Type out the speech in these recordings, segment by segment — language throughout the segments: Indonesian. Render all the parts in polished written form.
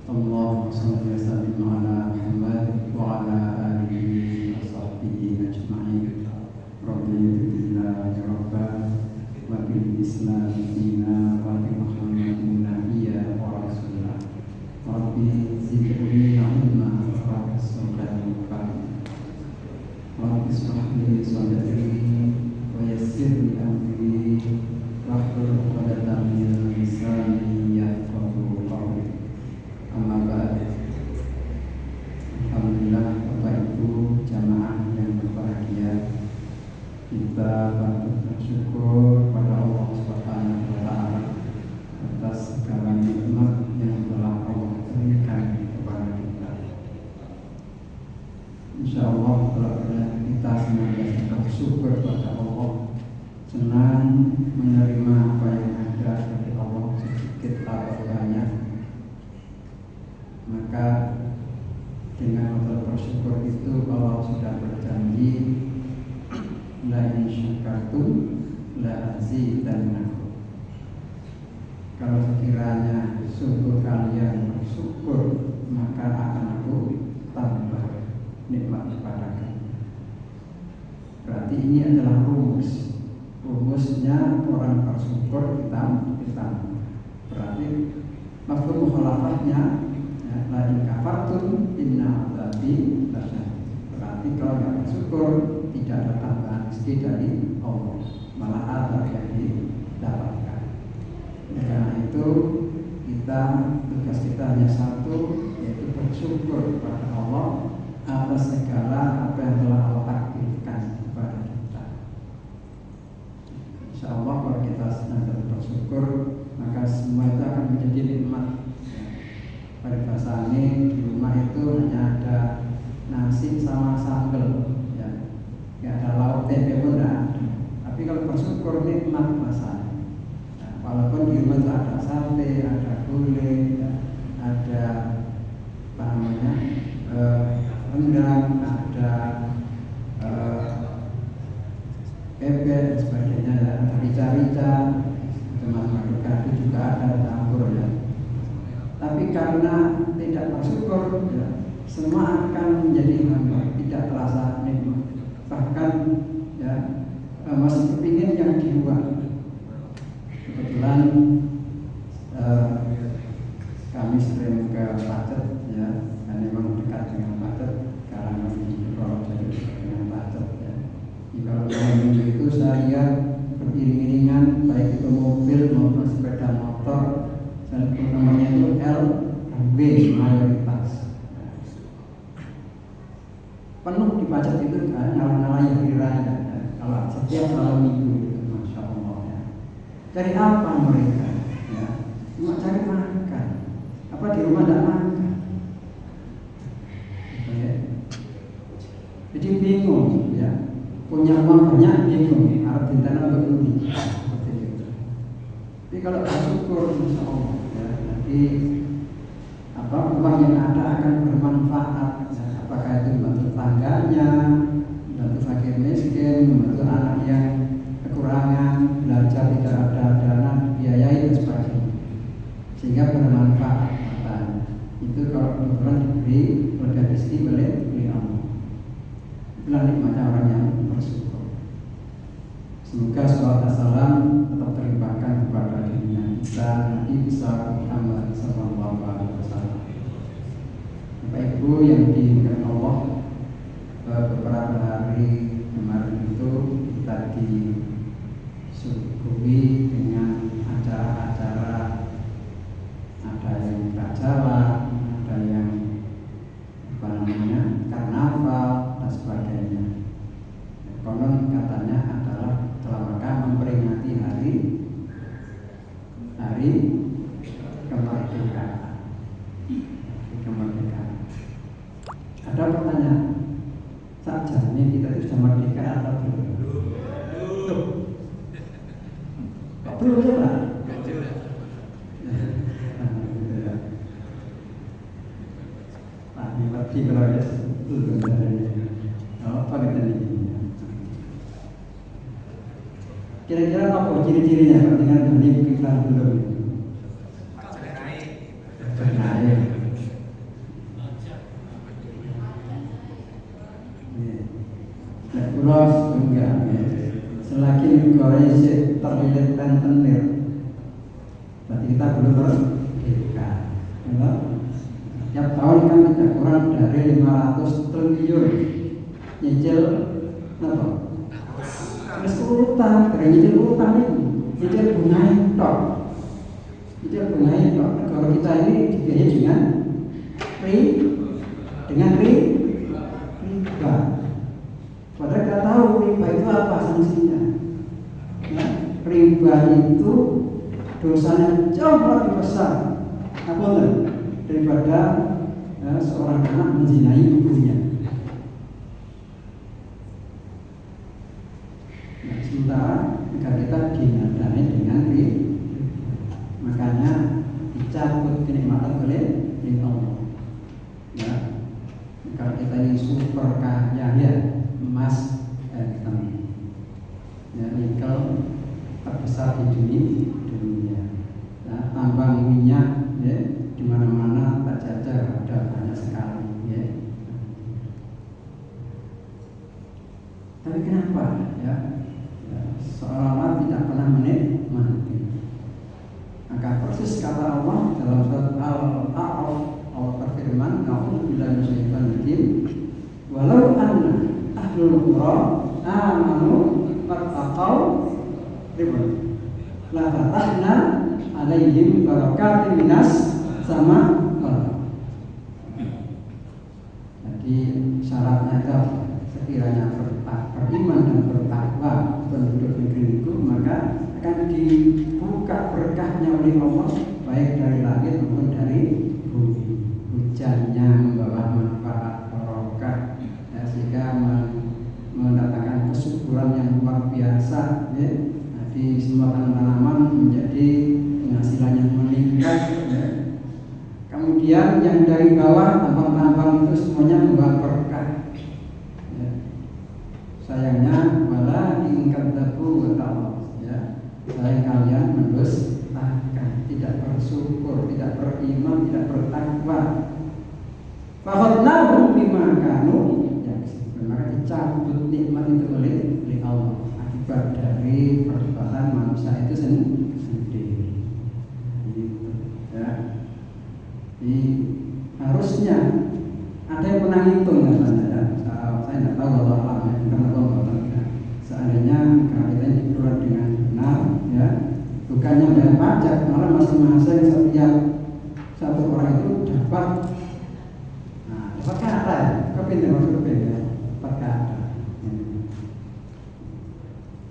اللهم صل وسلم على محمد وعلى آله وصحبه أجمعين. رضيت بالله ربا وبالإسلام دينا وبمحمد نبيا ورسولا. ربي زدني علما وارزقني فهما. رب اشرح لي صدري ويسر لي أمري واحلل عقدة من لساني يفقهوا قولي. Amma ba'd. Alhamdulillah, Bapak Ibu jamaah yang berbahagia, kita patut bersyukur pada Allah Subhanahu wa Ta'ala atas segala nikmat yang telah Allah berikan kepada kita. Insyaallah kalau kita senantiasa bersyukur pada Allah, senang menerima apa yang ada dari Allah sedikit atau banyak, maka dengan modal bersyukur itu Allah sudah berjanji, la in syakartum la azidannakum. Kalau sekiranya sungguh kalian bersyukur, maka akan aku tambah nikmat kepada kalian. Berarti ini adalah rumusnya orang bersyukur ditambah. Berarti mafhum mukhalafahnya, la in kafartum inna adzabi lasyadid. Berarti kalau nggak bersyukur tidak ada tambahan rezeki dari Allah, malah azab yang didapatkan. Karena itu tugas kita hanya satu, yaitu bersyukur kepada Allah atas segala apa yang telah Allah takdirkan kepada kita. Insyaallah kalau kita senantiasa bersyukur, maka semua itu akan menjadi nikmat. Peribahasanya di rumah itu hanya ada nasi sama sambal, ya, nggak ada lauk tempe pun tidak ada. Tapi kalau bersyukur nikmat masalah. Nah, walaupun di rumah itu ada sate, ada gulai, ya, ada apa namanya rendang, ada bebek dan sebagainya, ya, ada rica-rica, macam-macam itu juga ada campur, ya. Tapi karena tidak bersyukur, ya, semua akan menjadi hambar, tidak terasa nikmat. Bahkan ya masih kepingin yang di luar. Kebetulan kami sering ke Pacet, ya, dan memang dekat dengan Pacet, karena di Purworejo dengan Pacet, ya. Di kalau malam minggu itu saya lihat beriring-iringan baik itu mobil maupun sepeda motor. Dan namanya itu LB mayoritas. Penuh di Pacet itu nyala-nyala yang diraya. Kalau setiap malam minggu itu, masya Allah, ya. Cari apa mereka? Ya, cuma cari makan. Apa di rumah tidak makan? Ya. Jadi bingung, ya. Punya uang banyak bingung. Harap ditanam untuk seperti itu. Tapi kalau bersyukur, masya Allah, ya, nanti uang yang ada akan bermanfaat, ya, apakah itu membantu tetangganya, membantu fakir miskin, membantu anak yang kekurangan belajar tidak ada dana biayai dan sebagainya, sehingga bermanfaat. Itu kalau kebetulan diberi oleh rezeki oleh Allah. Itulah nikmatnya orang yang bersyukur. Semoga salawat dan salam tetap terlimpahkan kepada junjungan kita Nabi besar Muhammad sallallahu alaihi wasallam. Bapak Ibu yang dimuliakan Allah, beberapa hari kemarin itu kita disuguhi dengan acara-acara, ada yang prajawa, ada yang karnaval dan sebagainya. Konon katanya adalah dalam rangka memperingati hari kemerdekaan. Ada pertanyaan, sajane kita itu sudah merdeka atau belum? Belum coba. Mati kalau ya belum ada. Apa kita ini? Kira-kira apa ciri-cirinya dengan benih kita belum? Bernaik. nyilet rentenir. Berarti kita belum merdeka. Ya. Tiap tahun kan tidak kurang dari 500 triliun nyicil apa? Terus utang, karena nyicil utang ini, nyicil bunga itu. Nyicil bunga itu. Negara kita ini dibiayai dengan riba. Padahal kita tahu riba itu apa sanksinya. Ya, riba itu dosanya jauh lebih besar daripada seorang anak menzinai ibunya. Nah, sementara negara kita dinadai dengan riba, makanya dicabut kenikmatan oleh Allah. Ya, kalau kita ini super kaya ya, emas dan ya, nikel terbesar di dunia. Nah, tambang minyak ya, di mana-mana tak jajar ada banyak sekali ya. Tapi kenapa ya, seolah-olah tidak pernah menikmati. Maka persis kata Allah dalam surat Al-A'raf, Allah berfirman, "A'udzubillahi minasyaitonir rajim. Walau anna ahlul qura amanu wattaqau la fatahna alaihim barakatin minas sama." Jadi syaratnya itu sekiranya beriman dan bertakwa penduduk negeri itu, maka akan dibuka berkahnya oleh Allah, baik dari langit maupun dari bumi. Hujannya membawa manfaat barokah ya, sehingga mendatangkan kesuburan yang luar biasa ya. Jadi semua tanaman menjadi penghasilan yang meningkat ya. Kemudian yang dari bawah tambang-tambang itu semuanya membawa berkah ya. Sayangnya malah ingkadabu ya, sayang kalian mendustakan, tidak bersyukur, tidak beriman, tidak bertakwa. Fakhadnahum bima kanu yaksibun, maka dicabut nikmat itu oleh Allah akibat dari perbuatan manusia itu sendiri. Gitu, ya. Jadi harusnya ada yang pernah hitung katanya ya. Saya tidak tahu kalau alamnya karena ya. Seandainya kalau kita dikelola dengan benar ya, bukannya bayar pajak, malah masing-masing setiap satu orang itu dapat kata ya, kepintar maksud kepintar, dapat kata.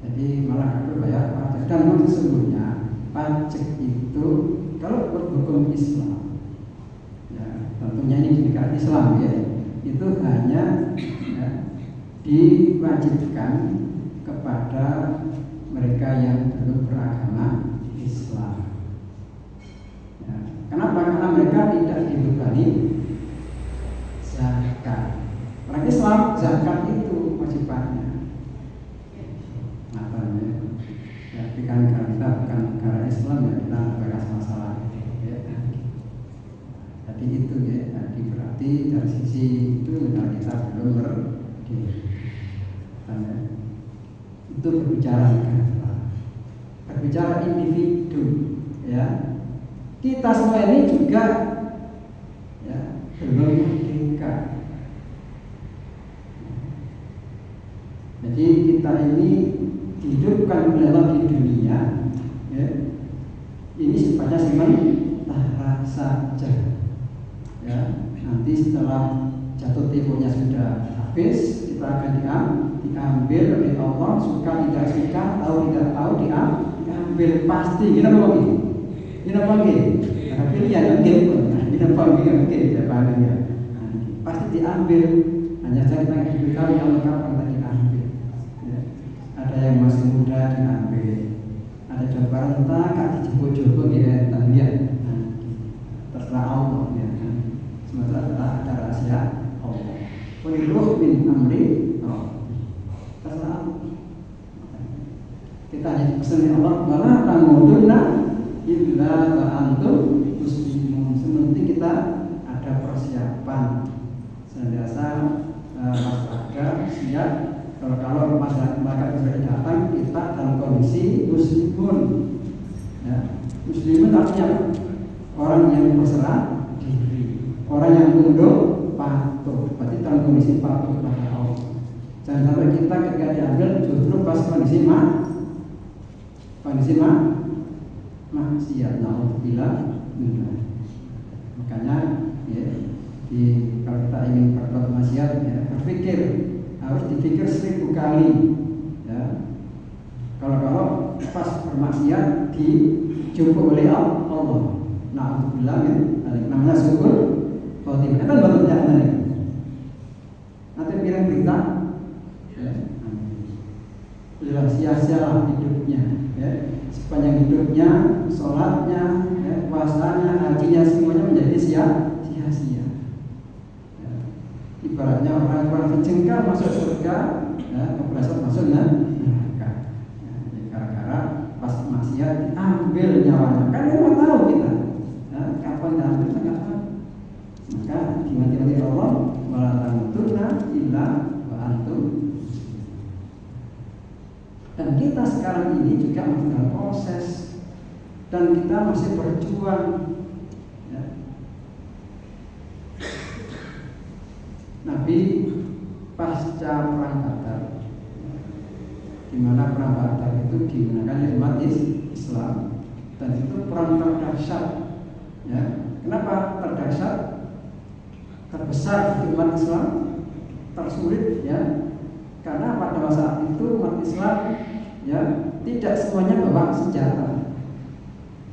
Jadi malah aku bayar pajak. Dan memang sesungguhnya pajak itu kalau berhukum Islam, ya tentunya ini di negara Islam ya, itu hanya ya, diwajibkan kepada mereka yang belum beragama Islam. Ya, kenapa? Karena mereka tidak dibebani zakat. Orang Islam zakat itu wajibannya. Makanya, ya, bukan kita bukan negara Islam ya, kita bahas masalah ya. Jadi itu ya, jadi berarti dari sisi itu kita belum berdiri. Itu berbicara negara, berbicara individu ya. Kita semua ini juga ya belum merdeka. Jadi kita ini dihidupkan oleh Allah di dunia ya. Ini sifatnya sementara saja ya. Nanti setelah jatuh temponya sudah habis, kita akan diambil oleh Allah, suka tidak suka, tahu tidak tahu, diambil pasti. Kita mau pergi, kita pergi. Karena pilihan mungkin pun, kita pergi mungkin tidak balik ya. Pasti diambil. Hanya saja kita diberikan yang lengkap kita diambil. Ya. Ada yang masih muda diambil, ada jawaban tentang kak dijemput-jemput ya, ya. Terserah Allah ya. Sementara ada rahasia Allah. Waliruh min amri terserah. Kita hanya pesan Allah, wala tamudunna illa wa antum muslimun. Sementing kita ada persiapan senantiasa waspada siap. Kalau masyarakat sudah datang, kita dalam kondisi kondisi muslimun. Ya. Muslimun artinya orang yang berserah diri, orang yang tunduk patuh. Berarti dalam kondisi patuh kepada Allah. Jangan sampai kita ketika diambil justru pas kondisi maksiat. Naudzubillah. Makanya ya, kalau kita ingin berbuat maksiat ya, berpikir harus dipikir 1000 kali ya. Kalau pas bermaksiat dijumpai oleh Allah, naudzubillah ya, namanya syukur khotimah. Kan baru jangan nanti bilang berita ya, sudah sia-sialah hidupnya ya. Sepanjang hidupnya, sholatnya, ya, puasanya, hajinya semuanya menjadi sia-sia. Ya. Ibaratnya orang berjengkal masuk surga, ya, kepleset masuk neraka. Ya, gara-gara pas maksiat diambil nyawanya. Kan memang tahu kita, ya, kapan diambil kita nggak tahu. Maka dimati-mati Allah, wala tamutunna illa wa antum. Dan kita sekarang ini juga masih dalam proses dan kita masih berjuang ya. Nabi pasca perang Badar, di mana perang Badar itu digunakan oleh umat Islam dan itu perang terdahsyat ya. Kenapa terdahsyat? Terbesar di umat Islam, tersulit ya. Karena pada masa itu umat Islam ya tidak semuanya bawa senjata.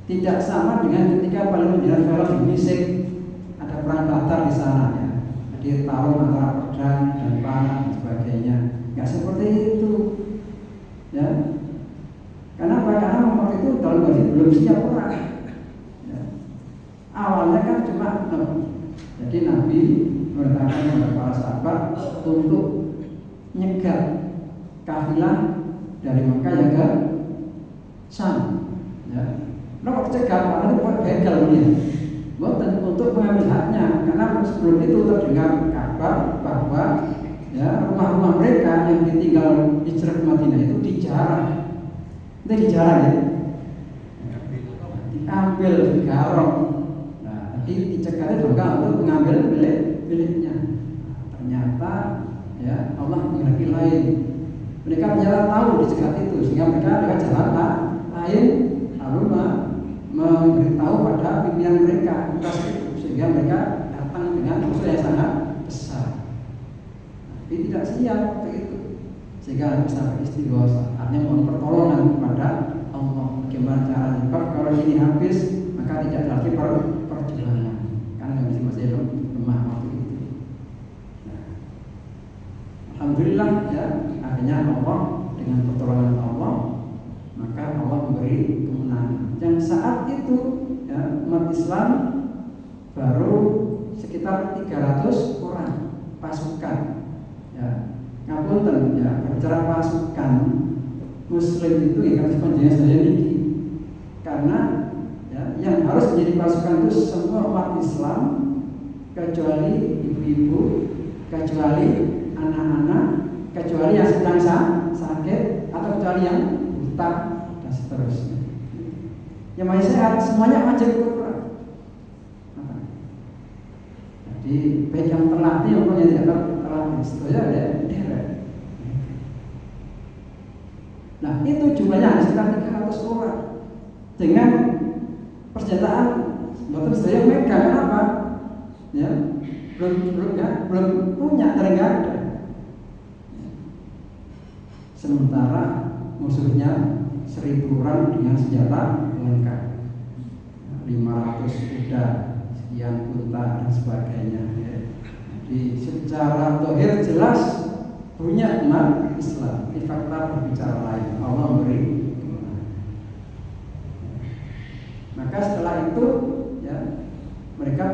Tidak sama dengan ketika paling melihat film musik ada perang Badar di sana ya. Jadi tahu antara pedang dan panah dan sebagainya. Nggak seperti itu ya. Karena waktu itu dalam kondisi belum siap perang. Ya. Awalnya kan cuma jadi Nabi memerintahkan kepada para sahabat untuk nyegat kafilah dari Mekah yang ke Syam. Ya. Nah, cegat padahal buat begal dia. Bukan untuk mengambil haknya, karena sebelum itu terdengar kabar bahwa ya rumah-rumah mereka yang ditinggal hijrah ke Madinah itu dijarah. Itu dijarah ya. Diambil, digarong. Nah, jadi dicegatnya juga untuk mengambil miliknya. Ternyata ya Allah menghendaki lain. Mereka ternyata tahu dicegat itu sehingga mereka dengan jalan lain lalu memberitahu pada pimpinan mereka sehingga mereka datang dengan musuh yang sangat besar. Tapi tidak siap waktu itu sehingga bisa beristighosa, artinya mohon pertolongan kepada Allah. Bagaimana caranya? Kalau ini habis maka tidak lagi perjuangan karena masih lemah waktu itu. Alhamdulillah ya, akhirnya Allah dengan pertolongan Allah maka Allah memberi kemenangan. Yang saat itu ya, umat Islam baru sekitar 300 orang pasukan ya. Ngapunten ya, berbicara pasukan Muslim itu ya harus panjangnya saya ini karena ya, yang harus menjadi pasukan itu semua umat Islam kecuali ibu-ibu, kecuali anak-anak, kecuali yang sedang sakit atau kecuali yang buta dan seterusnya. Yang masih sehat semuanya wajib ikut perang. Jadi baik yang terlatih maupun yang tidak terlatih seterusnya ada deret. Nah itu jumlahnya hanya sekitar 300 orang dengan persenjataan betul saya megang. Kenapa? Ya belum punya, terengah ada. Sementara musuhnya 1000 orang dengan senjata lengkap, 500 kuda, sekian unta dan sebagainya. Ya. Jadi secara zahir jelas punya umat Islam. Di fakta berbicara lain, Allah memberi. Maka setelah itu ya mereka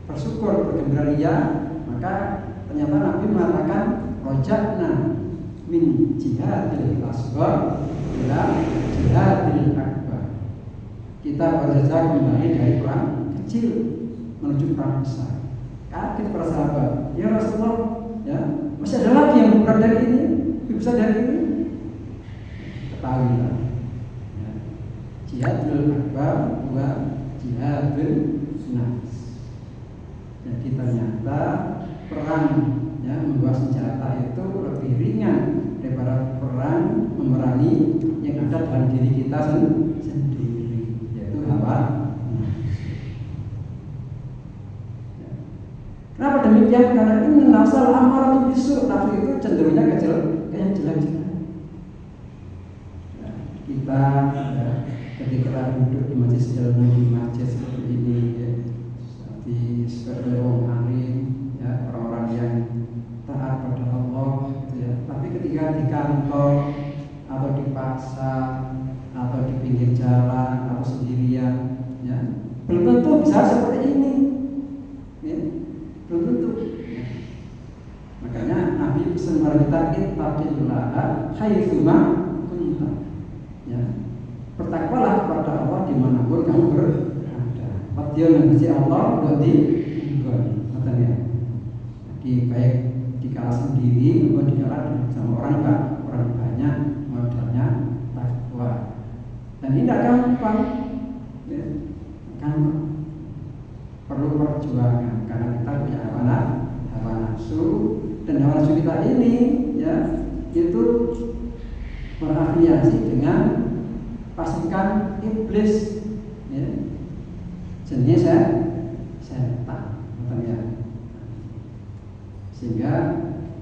bersyukur, bergembira ria. Maka ternyata Nabi mengatakan rojakna min jihadil asghar ila jihadil akbar. Kita baru saja kembali dari perang kecil menuju perang besar. Kaget para sahabat, ya Rasulullah, ya masih ada lagi yang lebih besar dari ini, lebih besar dari ini. ketahuilah ya, jihadul akbar wa jihadul nafs. Jadi ternyata perang ya, membawa senjata itu lebih ringan daripada perang memerangi yang ada dalam diri kita sendiri, yaitu hawa nafsu. Ya. Kenapa demikian? Karena ini nafsu amaratu bisu, nafsu itu cenderungnya ke yang jelek-jelek. Ya, kita ya, ketika duduk di majelis ilmu, di masjid seperti ini ya, di sebagai orang alim ya, orang-orang yang taat pada Allah gitu ya. Tapi ketika di kantor atau di pasar atau di pinggir jalan atau sendirian ya, belum tentu bisa seperti ini ya, belum tentu ya. Makanya Nabi pesan kepada kita ittaqillaha haitsuma kunta ya, bertakwalah kepada Allah dimanapun kamu berada. Dia nanti Allah udah katanya. Jadi baik dikala sendiri maupun dikala sama orang banyak, modalnya takwa. Dan ini tidak gampang, ya. Gampang. Perlu perjuangan karena kita punya hawa nafsu, dan hawa nafsu kita ini ya itu berafiliasi dengan pasukan iblis ya, jenis setan ya. Sehingga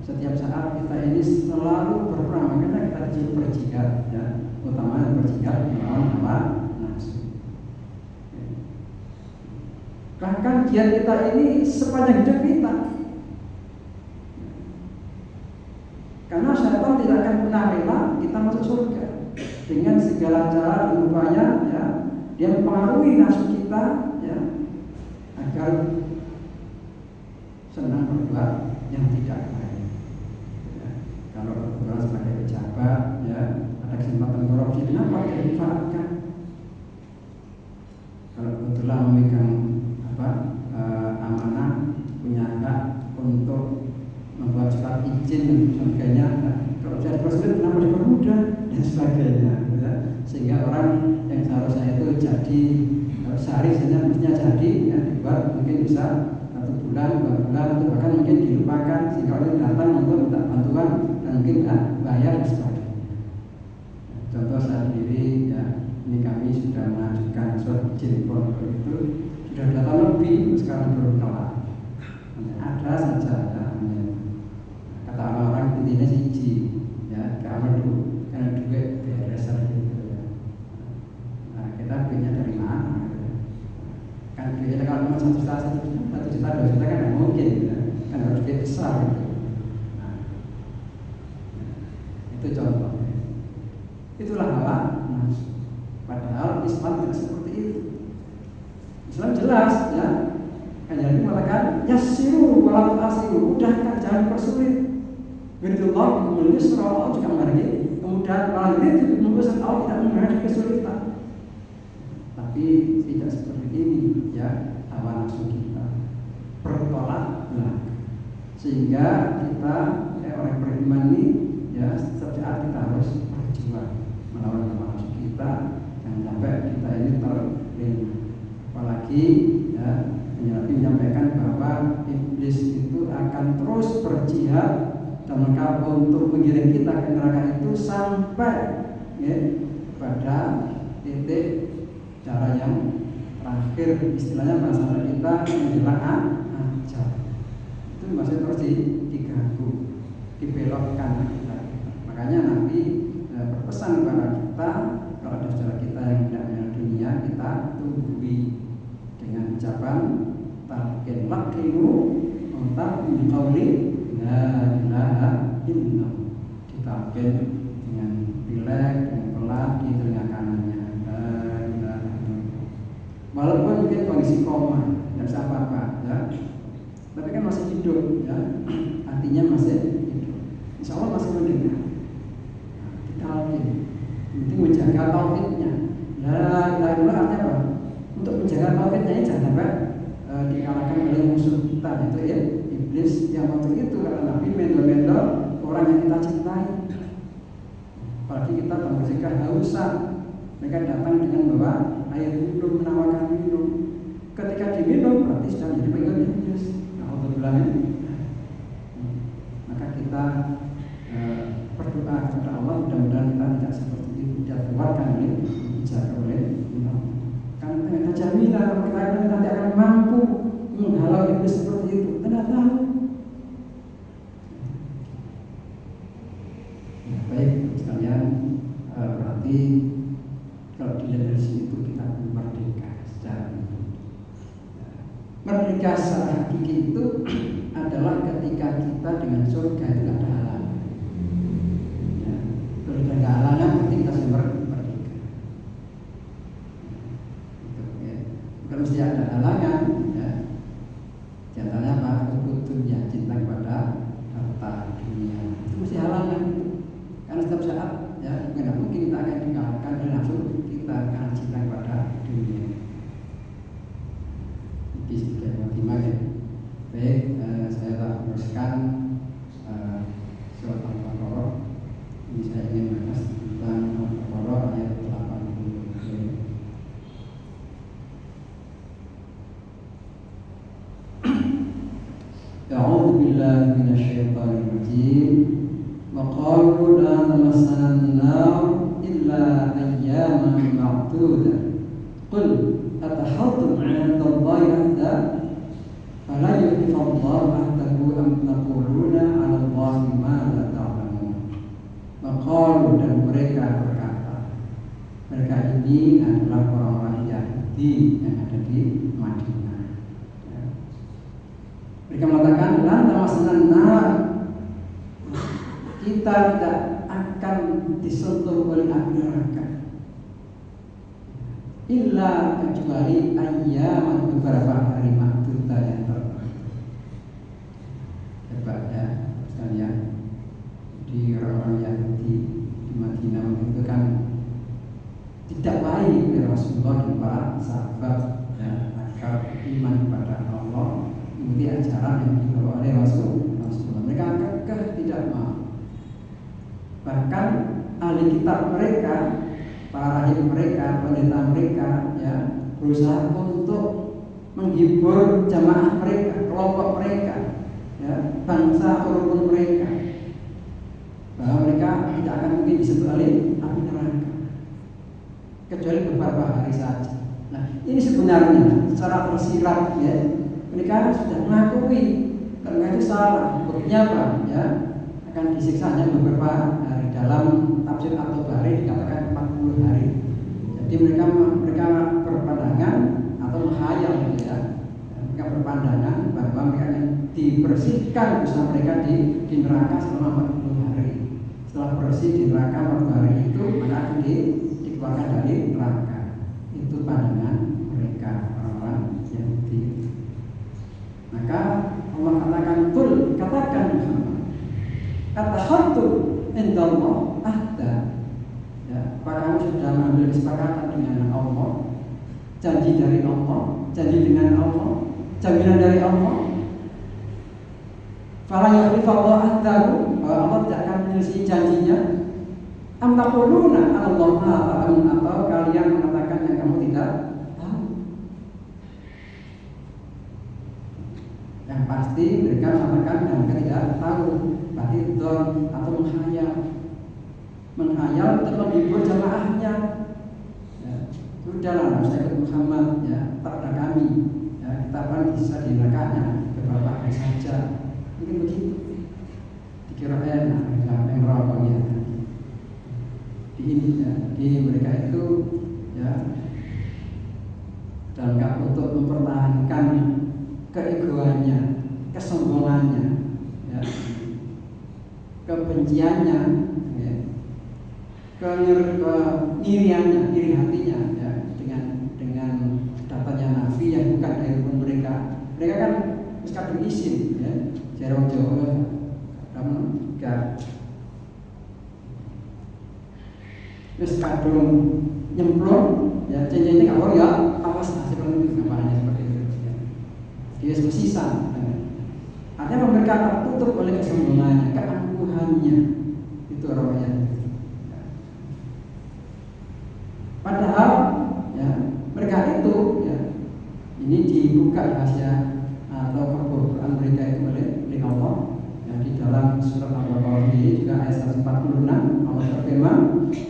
setiap saat kita ini selalu berperang, makanya kita disuruh berjihad ya, utamanya berjihad melawan hawa nafsu. Bahkan jihad kita ini sepanjang hidup kita, karena syaitan tidak akan pernah rela kita masuk surga dengan segala cara dan upaya ya, dia mempengaruhi nafsu kita ya, agar senang berbuat yang tidak baik ya. Kalau kebetulan sebagai pejabat ya, ada kesempatan korupsi, kenapa tidak dimanfaatkan? Kalau kebetulan memegang amanah, punya hak untuk membuat surat izin dan sebagainya, kalau saya dipersulit kenapa dipermudah dan sebagainya ya. Sehingga orang yang seharusnya itu jadi sehari saja mestinya jadi ya, dibuat mungkin bisa 1 bulan, 2 bulan, atau bahkan mungkin dilupakan, sehingga orang datang untuk minta bantuan dan mungkin bayar dan sebagainya. Contoh saya sendiri ya, ini kami sudah mengajukan surat izin pondok itu sudah datang lebih, sekarang belum kelar. Ada saja ya, kata orang intinya siji ya, keamanan dulu karena duit beres gitu ya. Nah, kita duitnya dari mana? Kan duitnya kalau cuma 1 juta, 2 juta kan tidak mungkin ya. Kan harus duit besar gitu. Nah, itu contoh. Itulah hawa nafsu. Padahal Islam tidak seperti itu. Islam jelas ya. Kan jadi mengatakan yassiru wa la tu'assiru, mudahkan jangan persulit. Biridullah bil yusra, Allah juga menghargai kemudahan. Kalau itu mengusahakan Allah tidak menghargai kesulitan. Tapi tidak seperti ini ya, hawa nafsu kita bertolak belakang. Sehingga kita orang beriman ini ya, setiap saat kita harus berjuang melawan hawa nafsu kita, jangan sampai kita ini terlena. Apalagi ya, Nabi menyampaikan bahwa iblis itu akan terus berjihad dan mereka untuk mengiring kita ke neraka itu sampai ya, pada titik cara yang terakhir, istilahnya masalah kita menjelang ajal itu masih terus diganggu, dibelokkan kita. Makanya Nabi berpesan kepada kita, kalau ada saudara kita yang tidak mengenal dunia, kita tunggui dengan ucapan talqin laqinu untuk biqauli la ilaha illallah, ditalqin dengan rileks, dengan pelan di telinga kanannya, la ilaha illallah. Walaupun mungkin kondisi koma, tidak bisa apa-apa ya, tapi kan masih hidup ya, artinya masih hidup, insya Allah masih mendengar. Ditalqin, penting menjaga tauhidnya. La ilaha illallah artinya apa? Untuk menjaga tauhidnya ini jangan sampai dikalahkan oleh musuh kita, itu ya iblis yang waktu itu kata Nabi mendol-mendol orang yang kita cintai. Apalagi kita mereka kehausan, mereka datang dengan membawa air minum, menawarkan minum. Ketika diminum berarti sudah menjadi pengikut Yesus. Nah, untuk bilang ini, maka kita berdoa kepada Allah, mudah-mudahan kita tidak seperti itu, tidak keluarkan oleh dijaga oleh Allah. Karena kita jaminan kita nanti akan mampu menghalau iblis seperti itu. Tidak tahu. Baik sekalian, berarti kalau dilihat dari situ kita merdeka secara hidup. Merdeka secara hakiki itu adalah ketika kita dengan surga itu tidak ada halangan. Ya, kalau tidak ada halangan berarti kita sudah merdeka. Gitu, ya. Kalau mesti ada halangan, ya. Contohnya apa? Kebutuhan cinta kepada harta dunia itu mesti halangan. Karena setiap saat ya tidak mungkin kita akan dikalahkan oleh nafsu kita karena cinta kepada dunia. Jadi sebagai motivasi ya. Baik, saya telah meneruskan surat Al-Baqarah. Ini saya ingin membahas tentang Al-Baqarah ayat 80. A'udzu billahi minasyaitonir rajim. وقالوا لا تمسنا النار إلا أياما معدودة قل أتحطم عند الله عهدا فلا يخلف الله عهده أم تقولون على الله ما لا تعلمون. وقالوا, dan mereka berkata, mereka ini adalah orang-orang Yahudi yang ada di Madinah. Mereka mengatakan la tamasna an-nar, kita tidak akan disentuh oleh api neraka illa kecuali ayyaman, beberapa hari makduda yang tertentu. Hebat ya sekalian. Di orang-orang Yahudi di Madinah itu kan tidak baik oleh Rasulullah dan para sahabat ya, agar iman kepada Allah mengikuti ajaran yang dibawa oleh Rasulullah. Mereka kekeh tidak mau. Bahkan ahli kitab mereka, para rahib mereka, pendeta mereka, ya berusaha untuk menghibur jamaah mereka, kelompok mereka, ya bangsa rukun mereka, bahwa mereka tidak akan mungkin disentuh oleh api neraka kecuali beberapa hari saja. Nah, ini sebenarnya secara tersirat, ya mereka sudah mengakui kalau itu salah. Buktinya apa? Ya akan disiksanya beberapa hari. Dalam tafsir At-Tabari dikatakan 40 hari. Jadi mereka berpandangan atau menghayal, ya. Mereka berpandangan bahwa mereka akan dibersihkan usaha mereka di neraka selama 40 hari. Setelah bersih di neraka 40 hari itu, maka akan dikeluarkan dari neraka. Itu pandangan mereka, orang-orang Yahudi. Maka Allah katakan, "Qul," katakan Muhammad, "Atahattu indallah ahda." Ya, apakah kamu sudah mengambil kesepakatan dengan Allah, janji dari Allah, janji dengan Allah, jaminan dari Allah? Fala yakhlifallahu ahdahu, bahwa Allah tidak akan menyelesaikan janjinya. Am taquluna 'ala Allah ma ta'lamun, atau kalian mengatakan yang kamu tidak tahu. Yang pasti mereka mengatakan yang mereka tidak tahu, berarti don atau menghayal untuk menghibur jamaahnya. Ya, sudahlah, saya ikut Muhammad, ya pada kami, ya kita akan bisa dinerkanya beberapa hari saja, mungkin begitu. Dikira enak, yang merokoknya. Di mereka itu, ya dalam untuk mempertahankan keegoannya, kesombongannya, ya, kebenciannya, ya, keiriannya, iri hatinya, ya, dengan datanya nabi yang bukan dari mereka. Mereka kan kadung izin, ya, jarang Jawa, kamu gak, terus kadung nyemplung, ya, cincinnya nggak boleh, ya, awas lah seperti itu, namanya seperti itu. Ya. Dia sisa. Artinya mereka tertutup oleh kesombongannya, keangkuhannya. Itu orangnya. Ini dibuka rahasia atau kebodohan mereka itu oleh Allah. Yang di dalam surat Al-Baqarah ini juga ayat 146 Allah berfirman,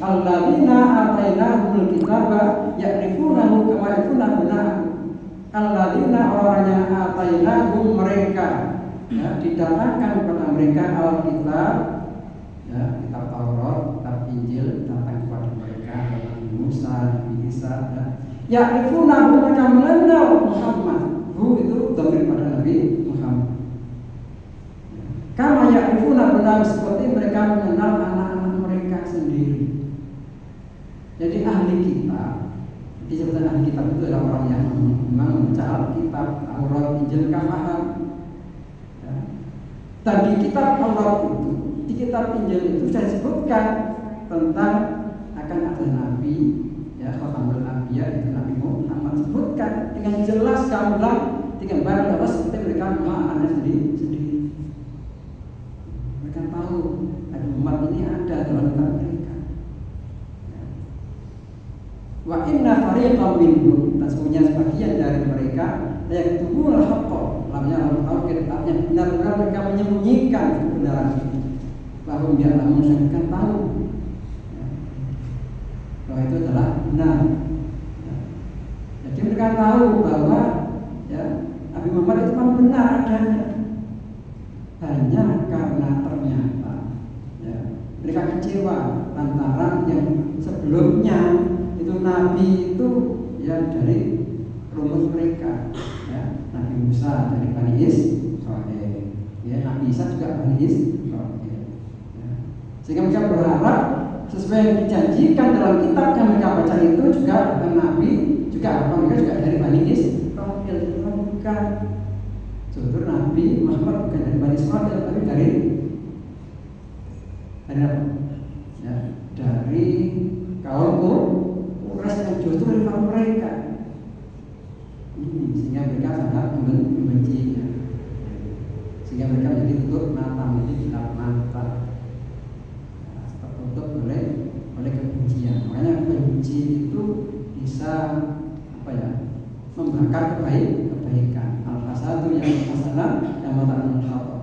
"Alladzina atainahumul kitaba ya'rifunahu kama ya'rifuna abna'ahum." Alladzina orang yang atainahum mereka didatangkan kepada mereka Alkitab, kitab Taurat, kitab Injil datang kepada mereka Nabi Musa, Nabi Isa. Ya'rifunahu mereka mengenal Muhammad. Itu dhamir pada Nabi Muhammad. Kama ya'rifuna benar seperti mereka mengenal anak-anak mereka sendiri. Jadi ahli kitab, disebut ahli kitab itu adalah orang yang memang membaca Alkitab, Taurat, Injil, paham. Dan di kitab Taurat itu, di kitab Injil itu saya sebutkan tentang akan ada nabi, khatamul anbiya itu Nabi Muhammad, sebutkan dengan jelas gamblang, dengan bahwa seperti mereka mengenal anaknya sendiri. Mereka tahu ada umat ini ada dalam kitab mereka. Wa inna fariqam minhum, dan sesungguhnya sebagian dari mereka yaktumul haqqa, lamnya al-tauhid, artinya benar-benar mereka menyembunyikan kebenaran itu. Bahwa dia mereka tahu bahwa itu adalah benar. Jadi mereka tahu bahwa Nabi Muhammad itu memang benar adanya. Hanya karena ternyata mereka kecewa lantaran yang sebelumnya itu Nabi itu dari rumput mereka, Nabi Musa dari Bani Israil, Nabi Isa juga Bani Israil. Sehingga mereka berharap sesuai yang dijanjikan dalam kitab yang mereka baca itu juga tentang Nabi juga mereka juga dari Bani Israil. Bukan, justru Nabi Muhammad bukan dari Bani Israil, tapi dari apa? Dari kaum Quraisy yang justru rival mereka. Sehingga mereka sangat membencinya. Sehingga mereka menjadi tutup mata, menjadi gelap mata, tertutup oleh kebencian. Makanya benci itu bisa membakar kebaikan. Al-hasadu yang hasanah yang mata'anul khabar.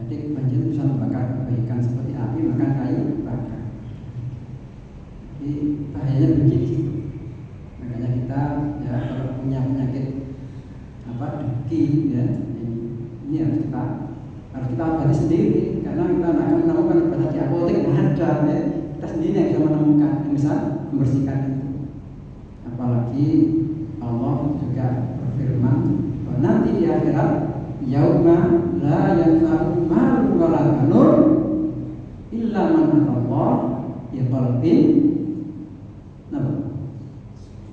Jadi benci itu bisa membakar kebaikan seperti api makan kayu bakar. Jadi bahayanya benci itu. Makanya kita kalau punya penyakit dengki ini harus kita obati sendiri, karena kita akan menemukan obat di apotek ada kita sendiri yang bisa menemukan, yang bisa membersihkan itu. Apalagi Allah juga berfirman bahwa nanti di akhirat yauma la yanfa'u malun wala banun illa man atallah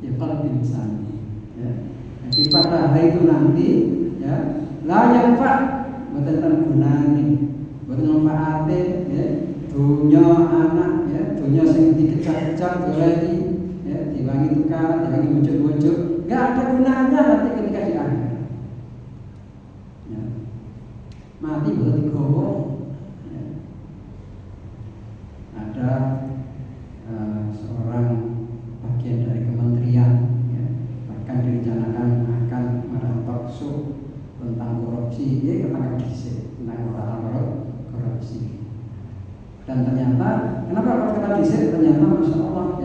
biqalbin sani. Jadi pada hari itu nanti la yanfa' boten gunane, boten manfaate dunya anak dunya sing dikejar-kejar goleki diwangi tukar, diwangi wujud-wujud, enggak ada gunanya nanti ketika di akhir. Mati boten digowo. Ada seorang bagian dari kementerian bahkan direncanakan akan mengadakan talk show tentang korupsi, dia ketangkap dhisik tentang korupsi. Dan ternyata kenapa kalau kata dhisik, ternyata Masya Allah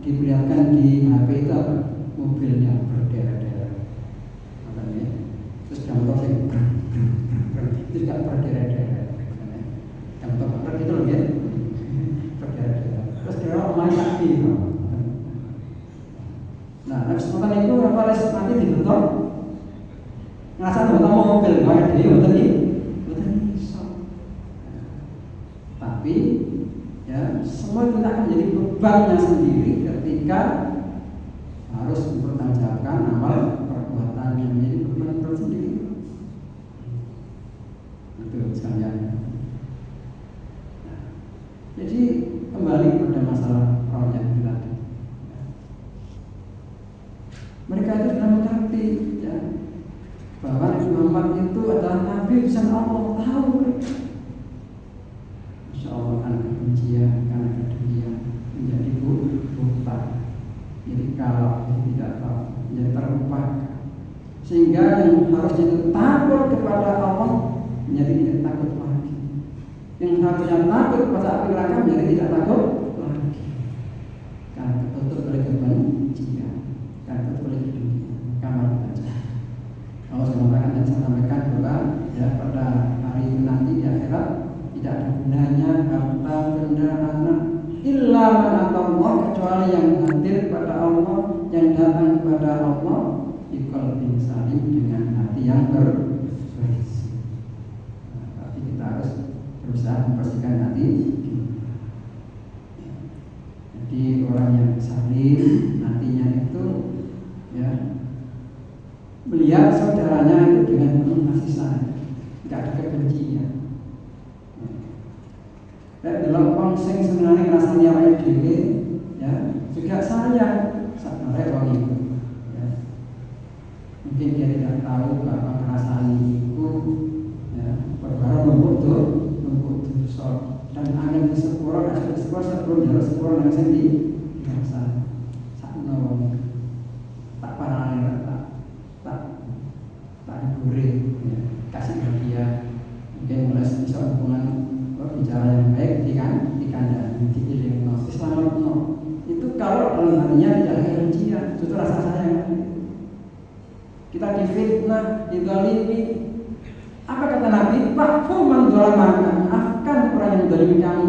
diperlihatkan di HP itu mobilnya berderet-deret, terus yang motor itu juga berderet-deret, yang motor itu loh berderet-deret, terus dia main lagi. Nah, kesempatan itu apa nanti dibentuk ngerasa bentuk mobil kayak dia betul iso. Tapi semua itu akan menjadi bebannya sendiri ketika harus mempertanggungjawabkan amal perbuatan yang menjadi beban tersendiri. Itu sekalian. Jadi kembali pada masalah proyek tadi. Mereka itu sudah mengerti bahwa Nabi Muhammad itu adalah Nabi utusan Allah, tahu mereka. Masya Allah, karena kebencian, karena kedengkian menjadi buta. Jadi kalau tidak tahu, menjadi terlupakan. Sehingga yang harusnya itu takut kepada Allah menjadi tidak takut lagi. Yang harusnya takut kepada api neraka menjadi tidak takut lagi. Karena tertutup oleh kebencian, karena tertutup oleh dunia. Kamar baca. Allah SWT dan saya sampaikan bahwa ya pada hari itu nanti di akhirat tidak ada gunanya harta benda anak illa man Allah, kecuali yang hadir kepada Allah, yang datang kepada Allah biqalbin salim, dengan hati yang bersih. Tapi kita harus berusaha membersihkan hati. Jadi orang yang salim nantinya itu ya melihat saudaranya itu dengan penuh kasih sayang, tidak ada kebencian. Dalam konseng sebenarnya rasanya awake dhewe ya juga sayang sebenarnya orang itu. Ya. Mungkin dia tidak tahu bahwa perasaan itu ya perkara numpuk dosa dan angin sepuro sebelum jalan sepuro nang sing biasa sakno tak parane tak digoreng ya kasih bahagia mungkin mulai bisa hubungan bicara yang baik di kandang diiling selamat itu kalau dalam hatinya tidak ada kebencian, itu rasa sayang. Kita difitnah, dizalimi. Apa kata Nabi? Pak man dzalama, maafkan orang yang dzalimi kamu.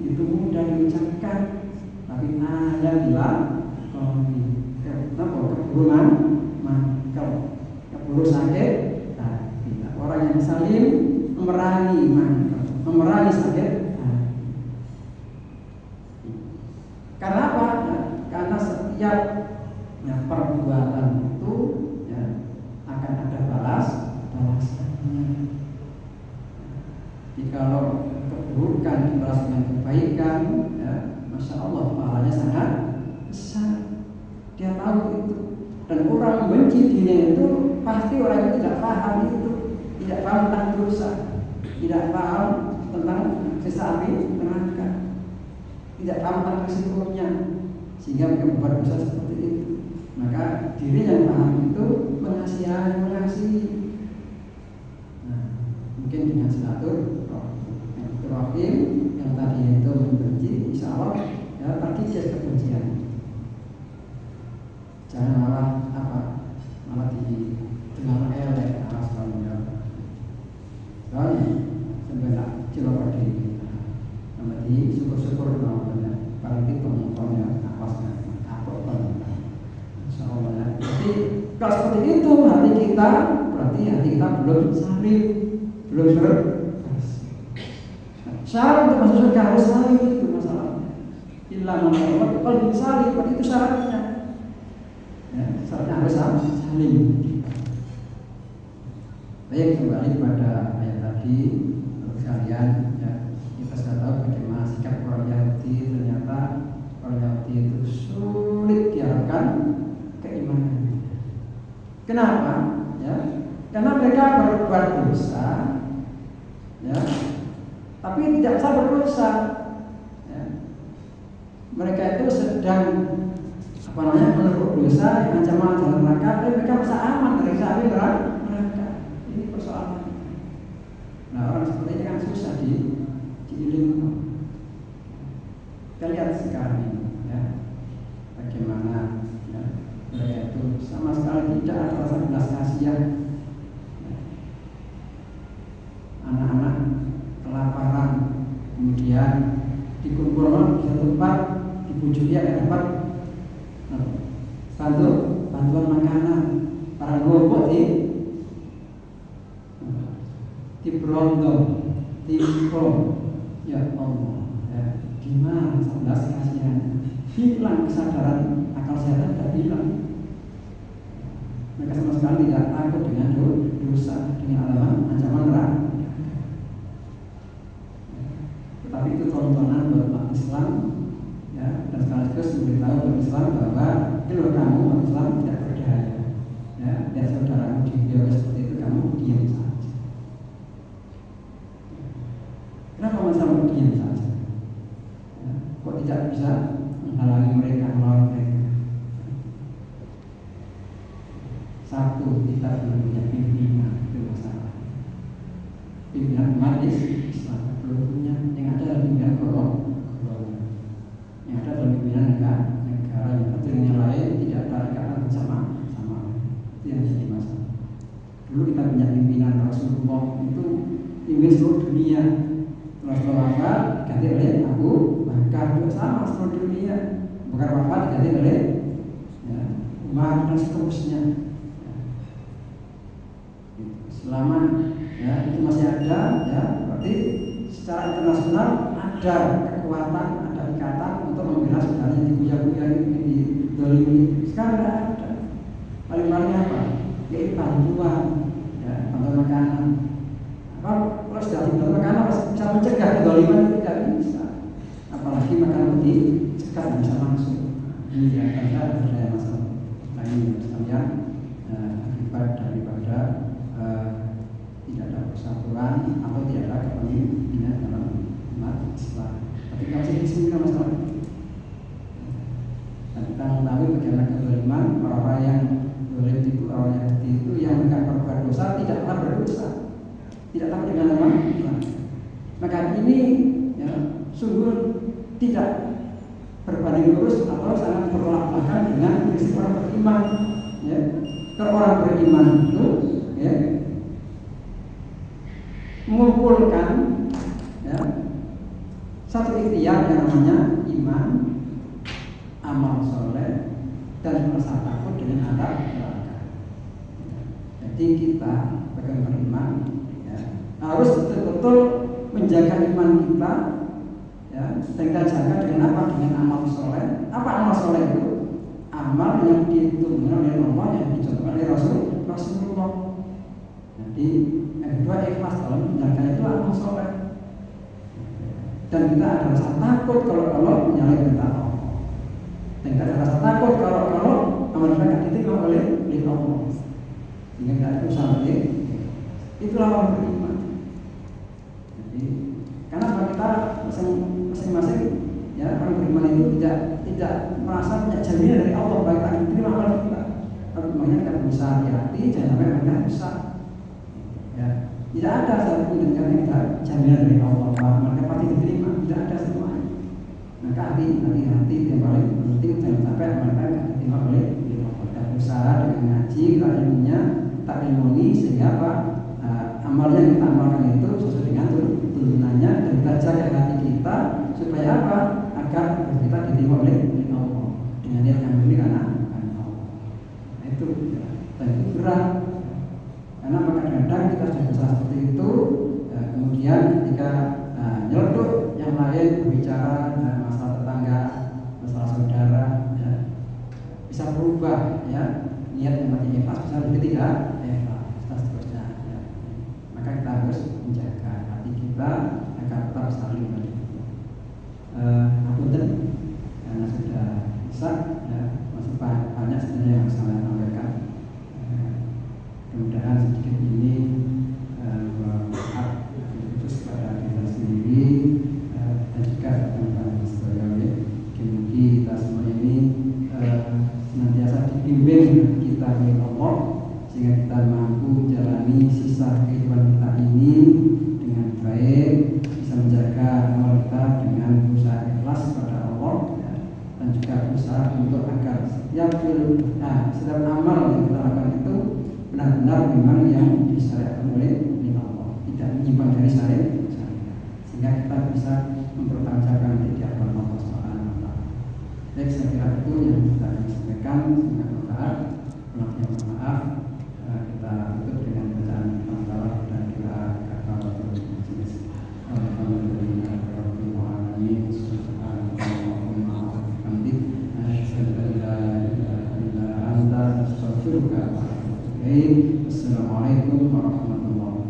Itu mudah diucapkan, tapi ada bilang keburu sakit. Nah, orang yang salim memerangi sakit. Karena apa? Karena setiap perbuatan itu ya, akan ada balasannya. Jikalau keburukan dibalas dengan kebaikan, ya, masya Allah pahalanya sangat besar. Dia tahu itu. Dan orang benci dirinya itu pasti orang itu tidak paham itu, tidak paham tentang dosa, tidak paham tentang siksa api neraka, tidak paham tentang risikonya, sehingga mereka membuat dosa seperti itu. Maka diri yang paham itu mengasihi. Nah, mungkin dengan silaturahim yang tadi itu membenci, insya Allah ya terkikis kebencian. Jangan malah didengar elek alas kamunya. Dan sebenarnya cilok diri. Nanti syukur-syukur namanya paling itu mengkonnya napasnya kapok banget. Insyaallah. Jadi kalau seperti itu hati kita berarti hati kita belum salim, belum bersih. Syarat untuk masuk surga harus salim, itu masalahnya. Illa man qalbi salim, itu syaratnya. Ya, syaratnya harus salim. Baik, kembali pada ayat tadi sekalian ya. Kita sudah tahu bagaimana sikap orang Yahudi. Ternyata orang Yahudi itu sulit diharapkan keimanan. Kenapa? Ya, karena mereka berbuat dosa, ya, tapi tidak bisa berdosa. Ya. Mereka itu sedang menerbuk dosa, ancaman dalam neraka, tapi mereka merasa aman dari api neraka. Ini persoalan. Nah, orang seperti ini kan susah diilmu. Kita lihat sekarang ini, ya, bagaimana ya, mereka itu sama sekali tidak ada rasa belas kasihan. Ya. Anak-anak kelaparan, kemudian dikumpulkan di satu tempat, dibujuki ada tempat bantuan makanan, para kelompok di Brondong, di Pro, ya Allah, ya, gimana 11 kasihan, hilang kesadaran akal sehat, tidak hilang. Mereka sama sekali tidak takut dengan dosa, dengan ancaman neraka. Tetapi itu tontonan buat umat Islam, ya, dan sekaligus memberitahu umat Islam bahwa kalau kamu umat Islam tidak berdaya, ya, dan saudaramu dibiarkan seperti itu, kamu diam saja. Kenapa masalah diam saja? Ya, kok tidak bisa menghalangi mereka, melawan mereka? Satu, takut kita belum punya pimpinan, itu masalah. Pimpinan umat Islam belum punya, yang ada adalah pimpinan golongan, yang ada adalah pimpinan negara yang yang lain tidak ada ikatan sama itu yang jadi masalah. Dulu kita punya pimpinan Rasulullah itu pimpin seluruh dunia. Rasulullah wafat diganti oleh Abu Bakar, juga sama seluruh dunia. Bukan wafat diganti oleh Umar dan seterusnya. Selama itu masih ada, berarti secara internasional ada kekuatan, ada ikatan untuk membela saudara yang dibuya-buya ini di dolimi. Sekarang tidak ada. Paling-paling apa? Yaitu bantuan, bantuan makanan. Kalau sudah dibantu makanan bisa mencegah kedoliman itu tidak bisa. Apalagi makanan dicegah bisa masuk. Ini ya tanda ada masalah lain yang akibat daripada tidak ada persatuan atau tidak ada kepemimpinan dalam umat Islam. Tapi kalau di sini kan masalah. Dan kita mengetahui bagaimana kedoliman orang yang dolim itu, orang yang itu yang mereka berbuat dosa tidak pernah berdosa, tidak takut dengan nama. Maka ini sungguh tidak berbanding lurus atau sangat bertolak belakang dengan prinsip orang beriman. Kalau orang beriman itu mengumpulkan satu ikhtiar yang namanya iman, amal soleh, dan rasa takut dengan adab neraka. Jadi kita sebagai beriman harus betul-betul menjaga iman kita. Dan kita jaga dengan apa? Dengan amal soleh. Apa amal soleh itu? Amal yang ditunjukkan oleh Allah, yang dicontohkan oleh Rasulullah. Jadi yang kedua ikhlas dalam menjalankan itu amal soleh. Dan kita ada rasa takut kalau menyalahi perintah Allah. Dan kita ada rasa takut kalau amal kita diterima oleh Allah. Sehingga kita itu sampai itulah orang beriman. Jadi karena kita masing-masing orang beriman itu tidak merasa punya jaminan dari Allah baik tak diterima amal kita. Kalau makanya kita berusaha hati-hati jangan sampai mereka rusak. Tidak ada satu pun yang kita jaminan dari Allah bahwa mereka pasti diterima, tidak ada semuanya. Maka hati-hati yang paling penting jangan sampai mereka diterima oleh Allah. Kita berusaha dengan ngaji, kita ilmunya, tak ilmuni sehingga amal yang kita amalkan itu sesuai dengan turunannya, dan kita jaga hati kita supaya apa? Agar kita diterima oleh Allah dengan niat yang mulia karena Allah. Itu dan itu berat karena kadang-kadang kita sudah berusaha seperti itu, kemudian ketika nyeletuk yang lain berbicara masalah tetangga, masalah saudara, bisa berubah niat yang mati ikhlas bisa menjadi tidak ikhlas seterusnya. Maka kita harus menjaga hati kita agar tetap saling berdoa. Apunten karena sudah bisa masih banyak sebenarnya yang saya sampaikan. Mudah-mudahan sedikit ini bermanfaat khusus kepada kita sendiri dan juga teman-teman sekalian. Mungkin kita semua ini senantiasa dibimbing kita oleh Allah sehingga kita mampu menjalani sisa kehidupan kita ini dengan baik, bisa menjaga amal kita dengan berusaha ikhlas kepada Allah dan juga berusaha untuk agar setiap amal yang kita lakukan itu benar-benar memang yang disyariatkan oleh Allah, tidak menyimpang dari syariat, sehingga kita bisa mempertanggungjawabkan di hadapan Allah Subhanahu wa taala. Baik, saya kira itu yang kita sampaikan. Semoga bermanfaat. Maaf, kita tutup dengan bacaan hamdalah dan doa kafaratul majlis. Alhamdulillah rabbil alamin. Subhanallahumma wa bihamdik, asyhadu an la ilaha illa anta, astaghfiruka wa atubu ilaik. Assalamualaikum warahmatullahi wabarakatuh.